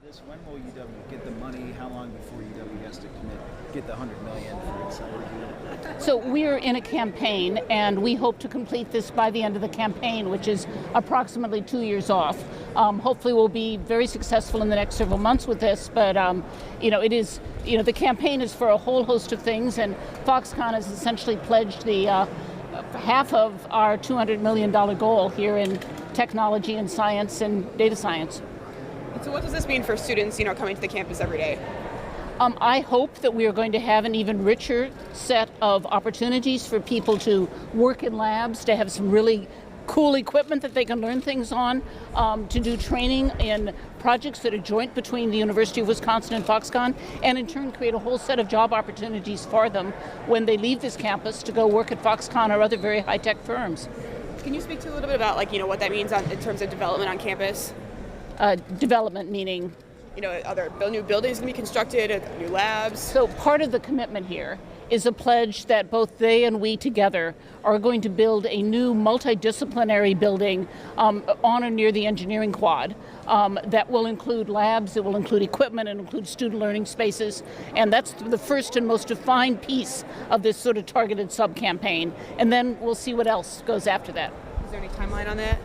this? When will UW get the money? How long before UW has to get the $100 million for accelerated? So we're in a campaign, and we hope to complete this by the end of the campaign, which is approximately 2 years off. Hopefully we'll be very successful in the next several months with this, but it is, the campaign is for a whole host of things, and Foxconn has essentially pledged the half of our $200 million goal here in technology and science and data science. So what does this mean for students, coming to the campus every day? I hope that we are going to have an even richer set of opportunities for people to work in labs, to have some really cool equipment that they can learn things on, to do training in projects that are joint between the University of Wisconsin and Foxconn, and in turn create a whole set of job opportunities for them when they leave this campus to go work at Foxconn or other very high-tech firms. Can you speak to a little bit about what that means in terms of development on campus? Development meaning? Are there new buildings going to be constructed, new labs? So part of the commitment here is a pledge that both they and we together are going to build a new multidisciplinary building on or near the engineering quad that will include labs, it will include equipment, and include student learning spaces. And that's the first and most defined piece of this sort of targeted sub-campaign. And then we'll see what else goes after that. Is there any timeline on that?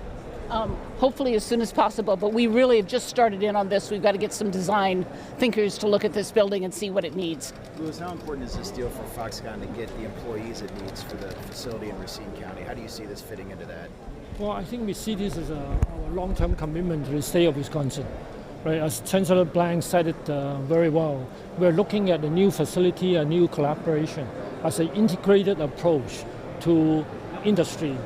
Hopefully as soon as possible, but we really have just started in on this. We've got to get some design thinkers to look at this building and see what it needs. Louis, how important is this deal for Foxconn to get the employees it needs for the facility in Racine County? How do you see this fitting into that? Well, I think we see this as our long-term commitment to the state of Wisconsin. Right, as Chancellor Blank said it very well, we're looking at a new facility, a new collaboration as an integrated approach to industry,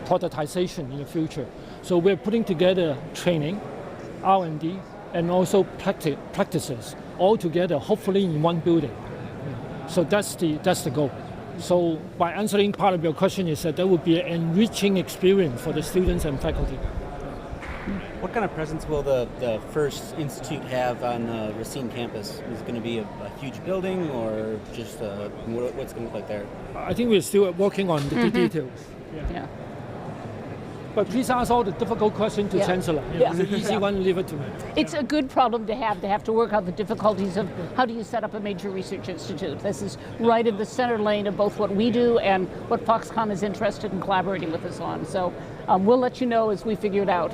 productization in the future. So we're putting together training, R&D, and also practices all together, hopefully in one building. So that's the goal. So by answering part of your question is that would be an enriching experience for the students and faculty. What kind of presence will the first institute have on the Racine campus? Is it going to be a huge building, or just what's going to look like there? I think we're still working on the details. Yeah. But please ask all the difficult questions to Chancellor. The easy one, leave it to me. It's a good problem to have to work out the difficulties of how do you set up a major research institute. This is right in the center lane of both what we do and what Foxconn is interested in collaborating with us on. So we'll let you know as we figure it out.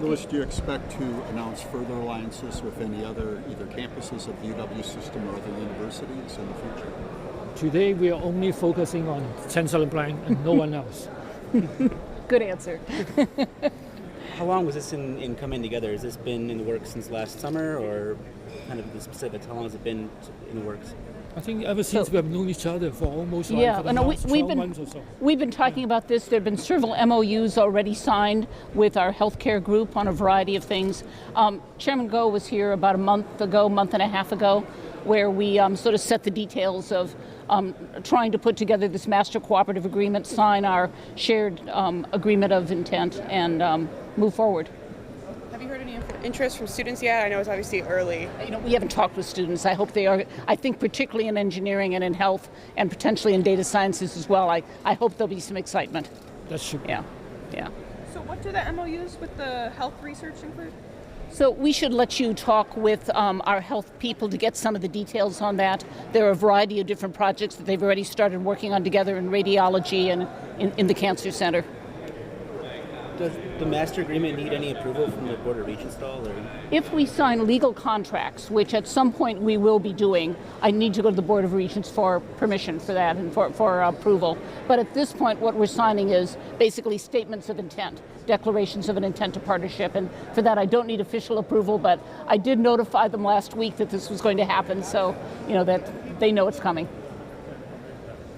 Louis, do you expect to announce further alliances with any other either campuses of the UW system or other universities in the future? Today we are only focusing on Chancellor Blank and no one else. Good answer. How long was this in coming together? Has this been in the works since last summer, or kind of the specifics? How long has it been in the works? I think ever since we have known each other for almost for the last 12 months or so. We've been talking about this. There have been several MOUs already signed with our healthcare group on a variety of things. Chairman Gou was here about a month and a half ago, where we sort of set the details of trying to put together this master cooperative agreement, sign our shared agreement of intent, and move forward. Have you heard any interest from students yet? I know it's obviously early. We haven't talked with students. I hope they are. I think particularly in engineering and in health and potentially in data sciences as well. I hope there'll be some excitement. That should be. Yeah. So what do the MOUs with the health research include? So we should let you talk with our health people to get some of the details on that. There are a variety of different projects that they've already started working on together in radiology and in the cancer center. Does the master agreement need any approval from the Board of Regents at all? Or? If we sign legal contracts, which at some point we will be doing, I need to go to the Board of Regents for permission for that and for approval. But at this point, what we're signing is basically statements of intent, declarations of an intent to partnership. And for that, I don't need official approval, but I did notify them last week that this was going to happen, so that they know it's coming.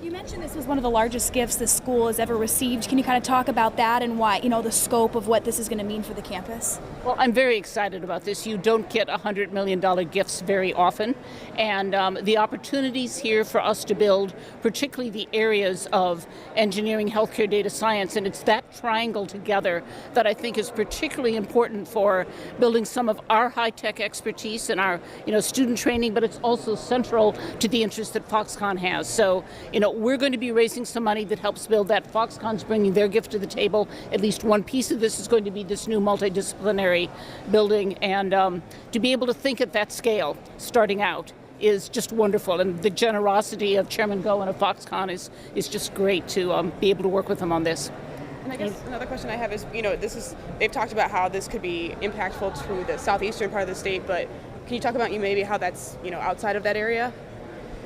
You mentioned this was one of the largest gifts the school has ever received. Can you kind of talk about that and why, the scope of what this is going to mean for the campus? Well, I'm very excited about this. You don't get $100 million gifts very often. And the opportunities here for us to build, particularly the areas of engineering, healthcare, data science, and it's that triangle together that I think is particularly important for building some of our high-tech expertise and our student training, but it's also central to the interest that Foxconn has. So, we're going to be raising some money that helps build that. Foxconn's bringing their gift to the table. At least one piece of this is going to be this new multidisciplinary building, and to be able to think at that scale, starting out, is just wonderful. And the generosity of Chairman Gou and of Foxconn is just great to be able to work with them on this. And I guess another question I have is, they've talked about how this could be impactful to the southeastern part of the state, but can you talk about maybe how that's, outside of that area?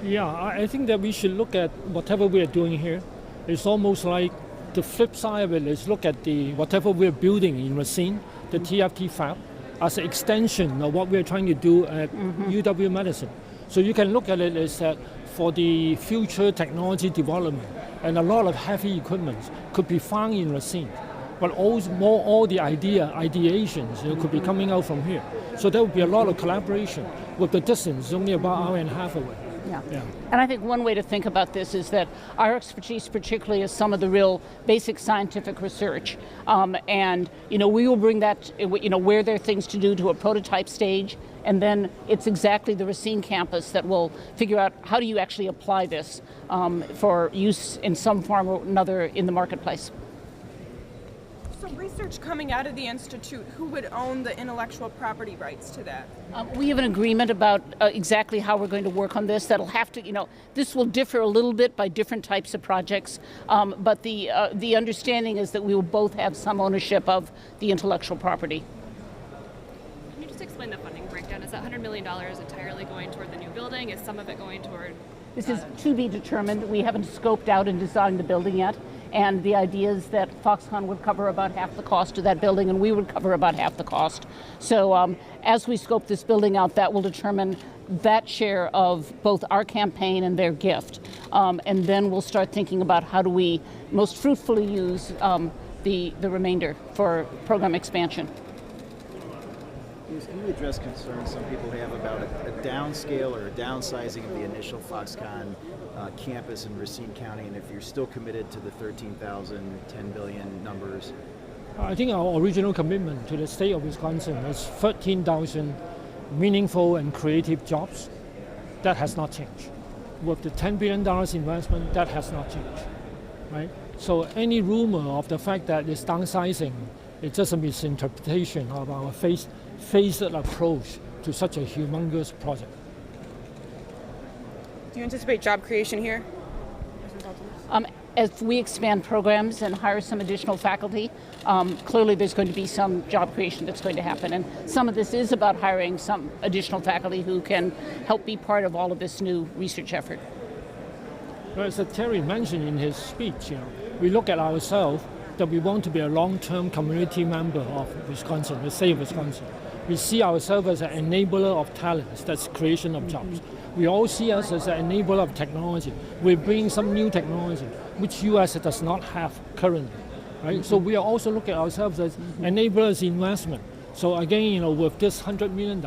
Yeah, I think that we should look at whatever we are doing here. It's almost like the flip side of it is look at whatever we're building in Racine, the TFT fab, as an extension of what we're trying to do at UW-Madison. So you can look at it as that for the future technology development, and a lot of heavy equipment could be found in Racine, but all the ideations could be coming out from here. So there will be a lot of collaboration with the distance only about an hour and a half away. Yeah. And I think one way to think about this is that our expertise particularly is some of the real basic scientific research. And we will bring that, where there are things to do to a prototype stage, and then it's exactly the Racine campus that will figure out how do you actually apply this for use in some form or another in the marketplace. So research coming out of the Institute, who would own the intellectual property rights to that? We have an agreement about exactly how we're going to work on this. That'll have to, this will differ a little bit by different types of projects, but the understanding is that we will both have some ownership of the intellectual property. Can you just explain the funding breakdown? Is that $100 million entirely going toward the new building? Is some of it going toward... This is to be determined. We haven't scoped out and designed the building yet. And the idea is that Foxconn would cover about half the cost of that building, and we would cover about half the cost. So as we scope this building out, that will determine that share of both our campaign and their gift. And then we'll start thinking about how do we most fruitfully use the remainder for program expansion. Can you address concerns some people have about a downscale or a downsizing of the initial Foxconn campus in Racine County, and if you're still committed to the 13,000, 10 billion numbers? I think our original commitment to the state of Wisconsin is 13,000 meaningful and creative jobs. That has not changed. With the $10 billion investment, that has not changed, right? So any rumor of the fact that it's downsizing, it's just a misinterpretation of our phased approach to such a humongous project. Do you anticipate job creation here? As we expand programs and hire some additional faculty, clearly there's going to be some job creation that's going to happen. And some of this is about hiring some additional faculty who can help be part of all of this new research effort. Well, as Terry mentioned in his speech, we look at ourselves that we want to be a long-term community member of Wisconsin, the state of Wisconsin. We see ourselves as an enabler of talents, that's creation of jobs. We all see us as an enabler of technology. We're bringing some new technology, which U.S. does not have currently, right? So we are also looking at ourselves as enablers investment. So again, with this $100 million,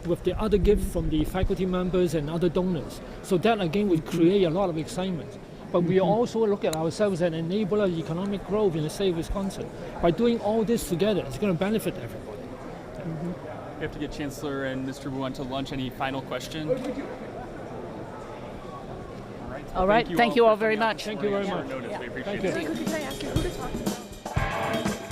with the other gift from the faculty members and other donors, so that again would create a lot of excitement. But we also look at ourselves as an enabler of economic growth in the state of Wisconsin. By doing all this together, it's going to benefit everybody. We have to get Chancellor and Mr. Wu onto lunch. Any final question? All right. Thank you all very much. Thank you very much. We appreciate Thank it. you. Can I ask you who to talk to?